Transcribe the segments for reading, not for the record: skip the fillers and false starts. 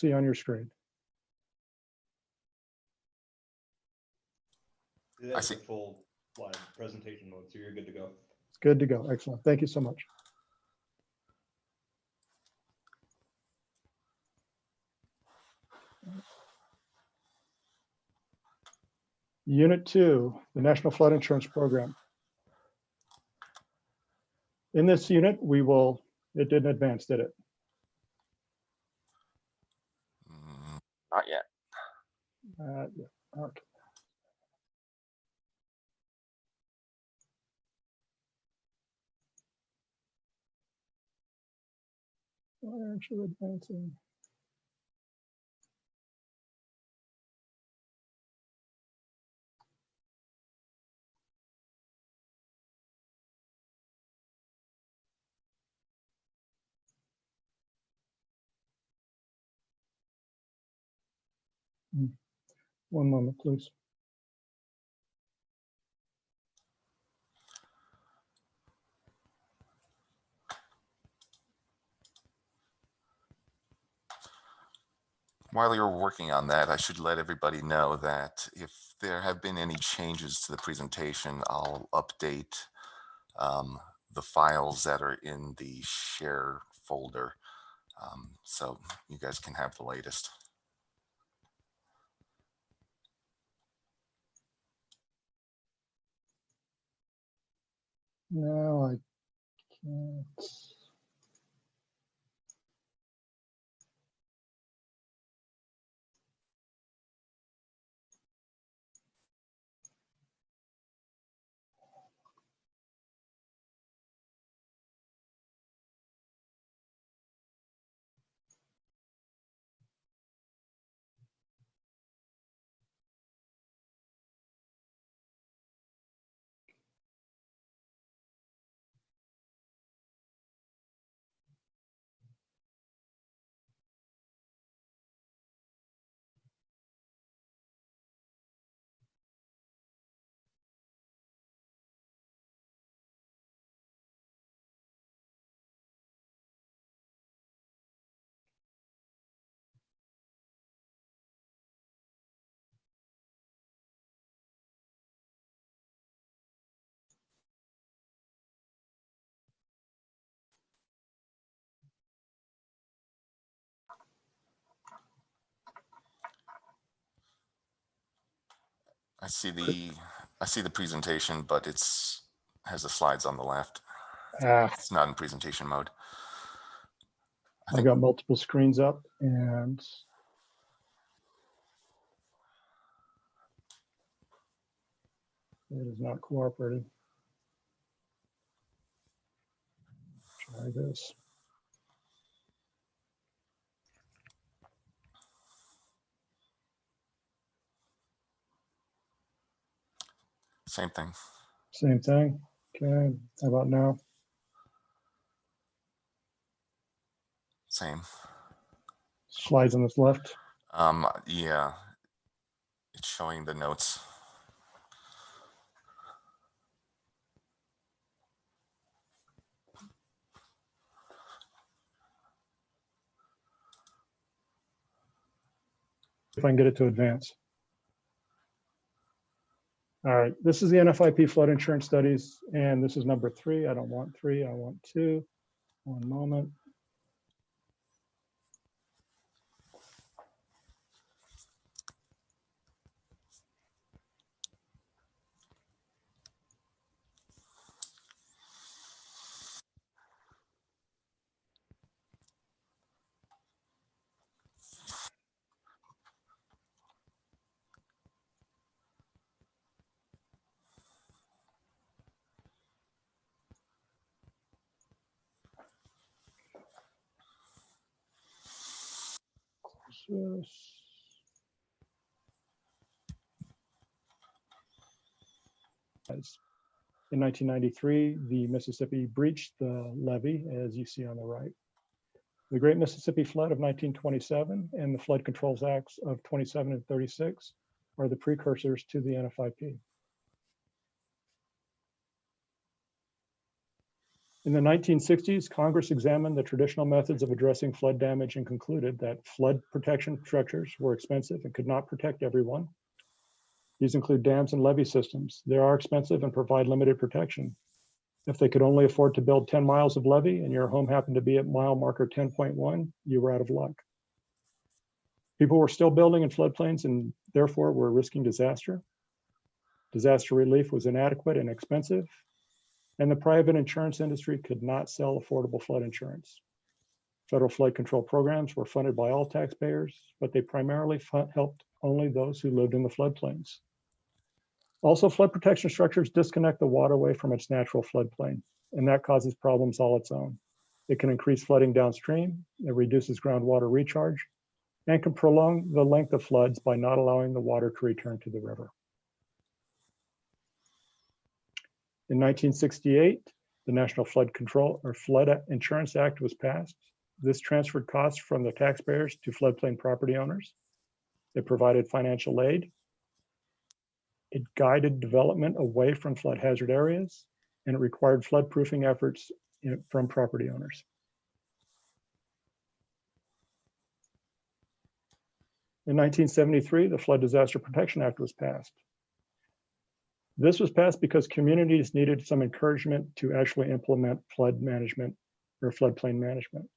See on your screen. I see full live presentation mode, so you're good to go. It's good to go. Excellent. Thank you so much. Unit 2, the National Flood Insurance Program. In this unit, it didn't advance, did it? Not yet. Yeah. Okay. Why aren't you advancing? One moment, please. While you're working on that, I should let everybody know that if there have been any changes to the presentation, I'll update the files that are in the share folder, so you guys can have the latest. No, I can't. I see the presentation, but has the slides on the left. It's not in presentation mode. I got multiple screens up and it is not cooperating. Try this. Same thing. Same thing. Okay. How about now? Same. Slides on this left. Yeah, it's showing the notes. If I can get it to advance. All right, this is the NFIP flood insurance studies, and this is number 3. I don't want 3, I want 2. One moment. In 1993, the Mississippi breached the levee, as you see on the right. The Great Mississippi Flood of 1927 and the Flood Controls Acts of 27 and 36 are the precursors to the NFIP. In the 1960s, Congress examined the traditional methods of addressing flood damage and concluded that flood protection structures were expensive and could not protect everyone. These include dams and levee systems. They are expensive and provide limited protection. If they could only afford to build 10 miles of levee and your home happened to be at mile marker 10.1, you were out of luck. People were still building in floodplains and therefore were risking disaster. Disaster relief was inadequate and expensive, and the private insurance industry could not sell affordable flood insurance. Federal flood control programs were funded by all taxpayers, but they primarily helped only those who lived in the floodplains. Also, flood protection structures disconnect the waterway from its natural floodplain, and that causes problems all its own. It can increase flooding downstream, it reduces groundwater recharge, and can prolong the length of floods by not allowing the water to return to the river. In 1968, the National Flood Control or Flood Insurance Act was passed. This transferred costs from the taxpayers to floodplain property owners. It provided financial aid. It guided development away from flood hazard areas, and it required flood proofing efforts from property owners. In 1973, the Flood Disaster Protection Act was passed. This was passed because communities needed some encouragement to actually implement flood management or floodplain management.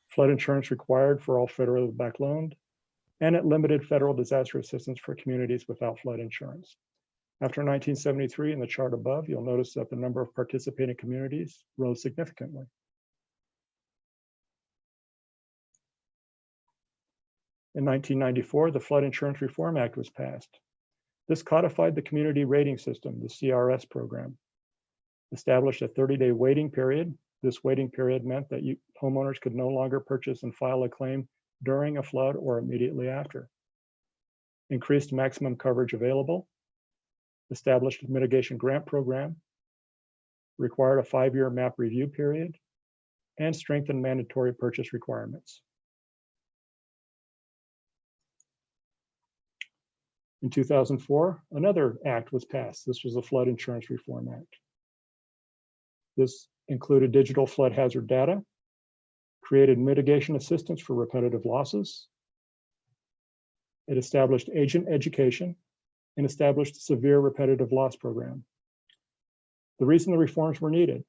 Flood insurance required for all federally backed loans, and it limited federal disaster assistance for communities without flood insurance. After 1973, in the chart above, you'll notice that the number of participating communities rose significantly. In 1994, the Flood Insurance Reform Act was passed. This codified the community rating system, the CRS program, established a 30-day waiting period. This waiting period meant that homeowners could no longer purchase and file a claim during a flood or immediately after. Increased maximum coverage available, established a mitigation grant program, required a 5-year map review period, and strengthened mandatory purchase requirements. In 2004, another act was passed. This was the Flood Insurance Reform Act. This included digital flood hazard data, created mitigation assistance for repetitive losses. It established agent education and established a severe repetitive loss program. The reason the reforms were needed: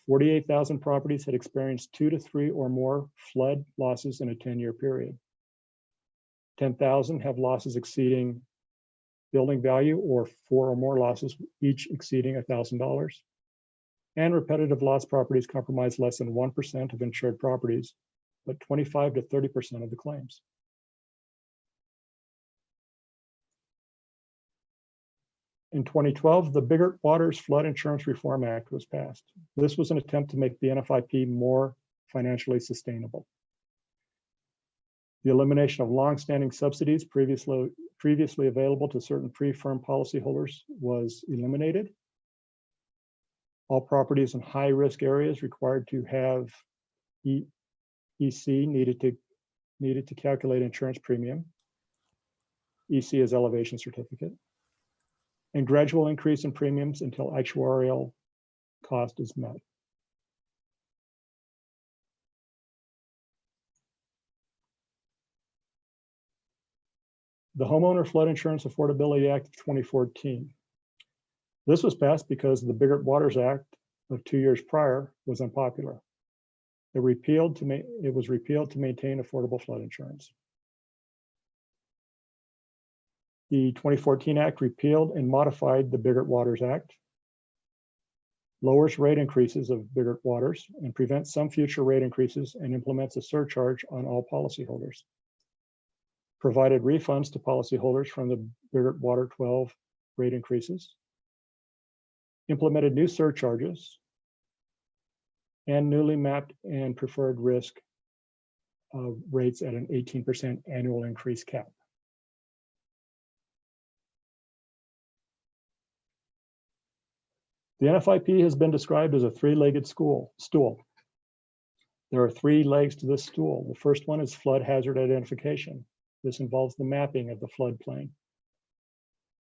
48,000 properties had experienced 2 to 3 or more flood losses in a 10-year period. 10,000 have losses exceeding building value, or 4 or more losses, each exceeding $1,000. And repetitive loss properties comprise less than 1% of insured properties, but 25 to 30% of the claims. In 2012, the Biggert-Waters Flood Insurance Reform Act was passed. This was an attempt to make the NFIP more financially sustainable. The elimination of longstanding subsidies previously available to certain pre-firm policyholders was eliminated. All properties in high-risk areas required to have EC needed to calculate insurance premium. EC is elevation certificate. And gradual increase in premiums until actuarial cost is met. The Homeowner Flood Insurance Affordability Act of 2014. This was passed because the Biggert-Waters Act of 2 years prior was unpopular. It was repealed to maintain affordable flood insurance. The 2014 Act repealed and modified the Biggert-Waters Act, lowers rate increases of Biggert-Waters, and prevents some future rate increases, and implements a surcharge on all policyholders. Provided refunds to policyholders from the Biggert-Water 12 rate increases, implemented new surcharges, and newly mapped and preferred risk rates at an 18% annual increase cap. The NFIP has been described as a three-legged stool. There are 3 legs to this stool. The first one is flood hazard identification. This involves the mapping of the floodplain.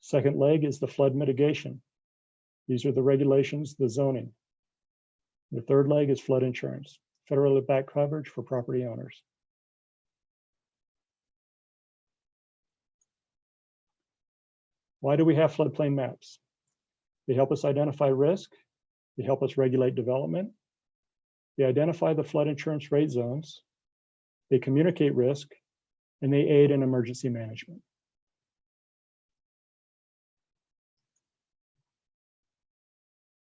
Second leg is the flood mitigation. These are the regulations, the zoning. The third leg is flood insurance, federally backed coverage for property owners. Why do we have floodplain maps? They help us identify risk. They help us regulate development. They identify the flood insurance rate zones. They communicate risk, and they aid in emergency management.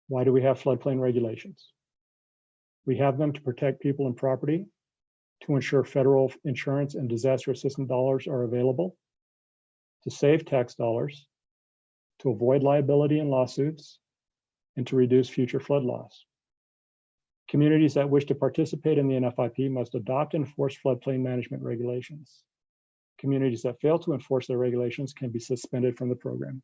Why do we have floodplain regulations? We have them to protect people and property, to ensure federal insurance and disaster assistance dollars are available, to save tax dollars, to avoid liability and lawsuits, and to reduce future flood loss. Communities that wish to participate in the NFIP must adopt and enforce floodplain management regulations. Communities that fail to enforce their regulations can be suspended from the program.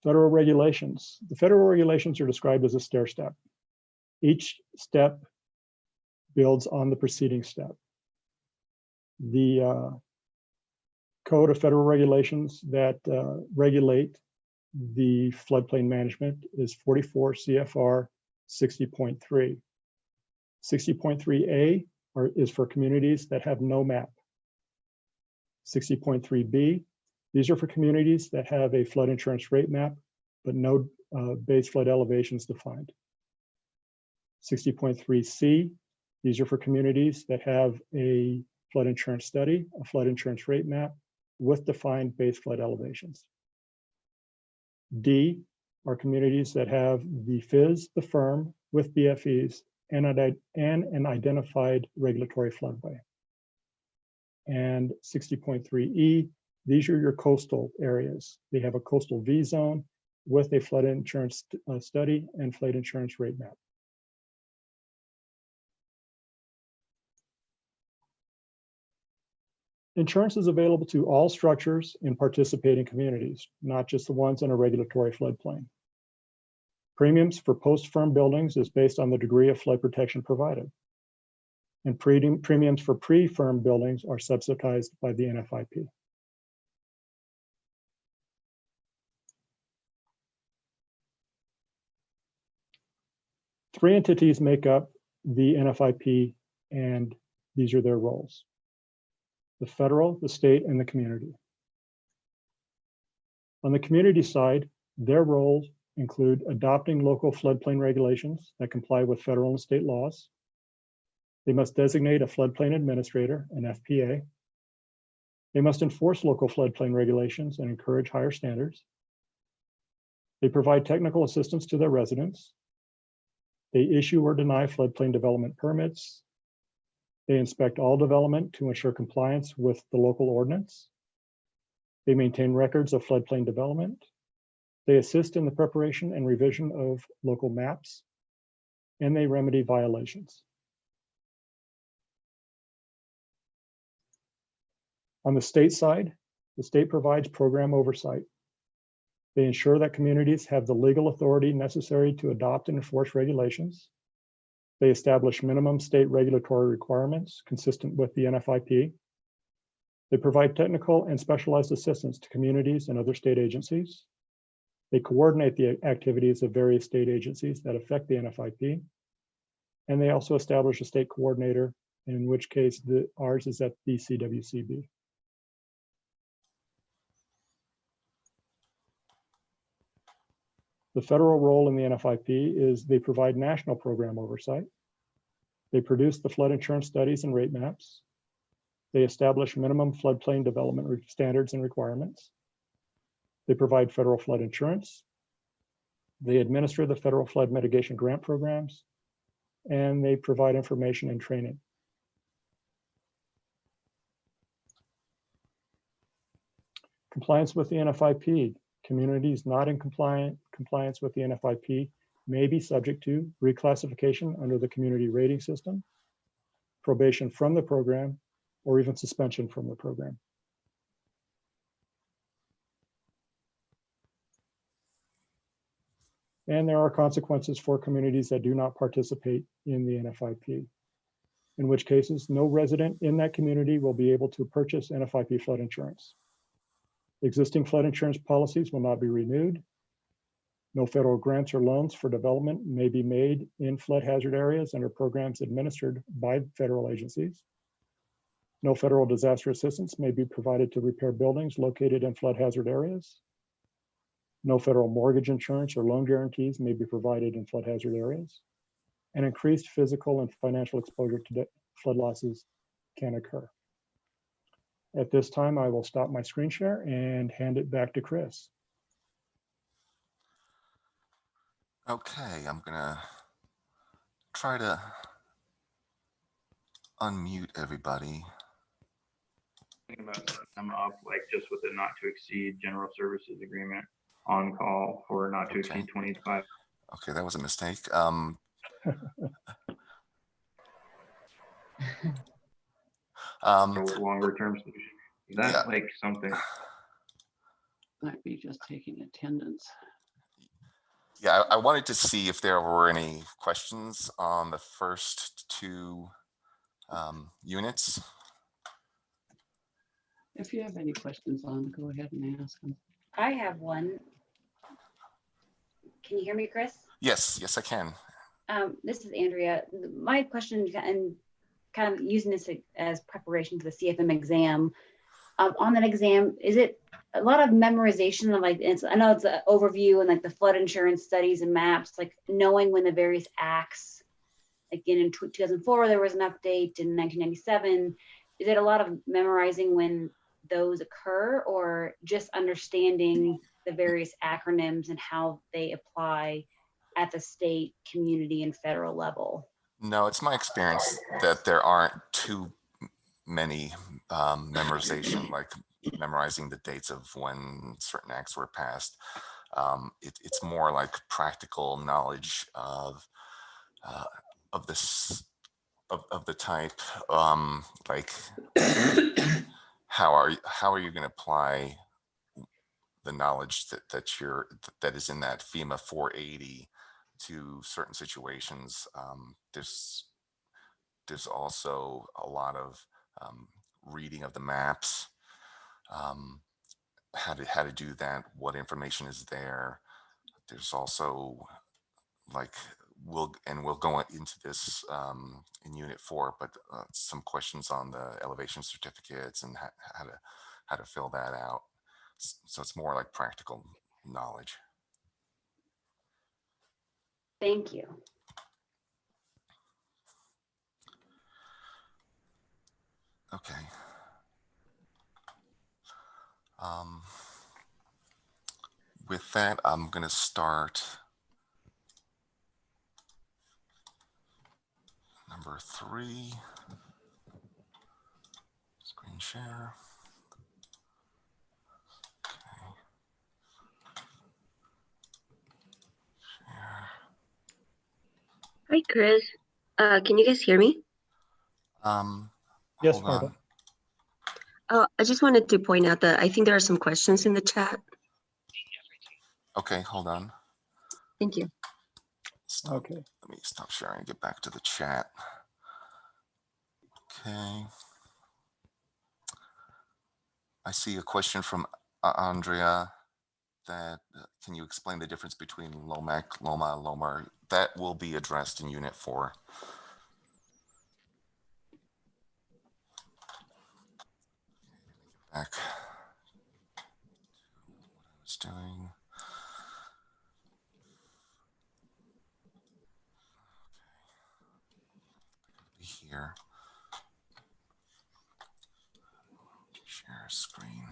Federal regulations. The federal regulations are described as a stair step. Each step builds on the preceding step. The Code of Federal Regulations that regulate the floodplain management is 44 CFR 60.3. 60.3A is for communities that have no map. 60.3B, these are for communities that have a flood insurance rate map, but no base flood elevations defined. 60.3C, these are for communities that have a flood insurance study, a flood insurance rate map with defined base flood elevations. D are communities that have the FIS, the firm, with BFEs and an identified regulatory floodway. And 60.3E, these are your coastal areas. They have a coastal V zone with a flood insurance study and flood insurance rate map. Insurance is available to all structures in participating communities, not just the ones in a regulatory floodplain. Premiums for post-firm buildings is based on the degree of flood protection provided. And premiums for pre-firm buildings are subsidized by the NFIP. Three entities make up the NFIP, and these are their roles: the federal, the state, and the community. On the community side, their roles include adopting local floodplain regulations that comply with federal and state laws. They must designate a floodplain administrator, an FPA. They must enforce local floodplain regulations and encourage higher standards. They provide technical assistance to their residents. They issue or deny floodplain development permits. They inspect all development to ensure compliance with the local ordinance. They maintain records of floodplain development. They assist in the preparation and revision of local maps, and they remedy violations. On the state side, the state provides program oversight. They ensure that communities have the legal authority necessary to adopt and enforce regulations. They establish minimum state regulatory requirements consistent with the NFIP. They provide technical and specialized assistance to communities and other state agencies. They coordinate the activities of various state agencies that affect the NFIP. And they also establish a state coordinator, in which case ours is at the CWCB. The federal role in the NFIP is they provide national program oversight. They produce the flood insurance studies and rate maps. They establish minimum floodplain development standards and requirements. They provide federal flood insurance. They administer the federal flood mitigation grant programs, and they provide information and training. Compliance with the NFIP. Communities not in compliance with the NFIP may be subject to reclassification under the community rating system, probation from the program, or even suspension from the program. And there are consequences for communities that do not participate in the NFIP, in which cases no resident in that community will be able to purchase NFIP flood insurance. Existing flood insurance policies will not be renewed. No federal grants or loans for development may be made in flood hazard areas under programs administered by federal agencies. No federal disaster assistance may be provided to repair buildings located in flood hazard areas. No federal mortgage insurance or loan guarantees may be provided in flood hazard areas. And increased physical and financial exposure to flood losses can occur. At this time, I will stop my screen share and hand it back to Chris. Okay, I'm gonna try to unmute everybody. About setting them up like just with a not to exceed general services agreement on call for not to Okay. exceed 25. Okay, that was a mistake. Or longer term solution. Is that Yeah. like something? Might be just taking attendance. Yeah, I wanted to see if there were any questions on the first two units. If you have any questions on, go ahead and ask them. I have one. Can you hear me, Chris? Yes, yes, I can. This is Andrea. My question, and kind of using this as preparation for the CFM exam. On that exam, is it a lot of memorization of like, I know it's an overview and like the flood insurance studies and maps, like knowing when the various acts, like in 2004, there was an update in 1997. Is it a lot of memorizing when those occur, or just understanding the various acronyms and how they apply at the state, community, and federal level? No, it's my experience that there aren't too many memorization, like memorizing the dates of when certain acts were passed. It's more like practical knowledge of this of the type, like how are you going to apply the knowledge that is in that FEMA 480 to certain situations. There's also a lot of reading of the maps, how to do that, what information is there. There's also like we'll go into this in Unit 4, but some questions on the elevation certificates and how to fill that out. So it's more like practical knowledge. Thank you. Okay. With that, I'm going to start number 3. Screen share. Okay. Share. Hi, Chris. Can you guys hear me? Yes, Hold Marta. on. I just wanted to point out that I think there are some questions in the chat. Okay, hold on. Thank you. Stop. Okay. Let me stop sharing and get back to the chat. Okay. I see a question from Andrea that can you explain the difference between LOMAC, LOMA, LOMAR? That will be addressed in Unit 4. Back to what I was doing. Okay. Here. Share screen.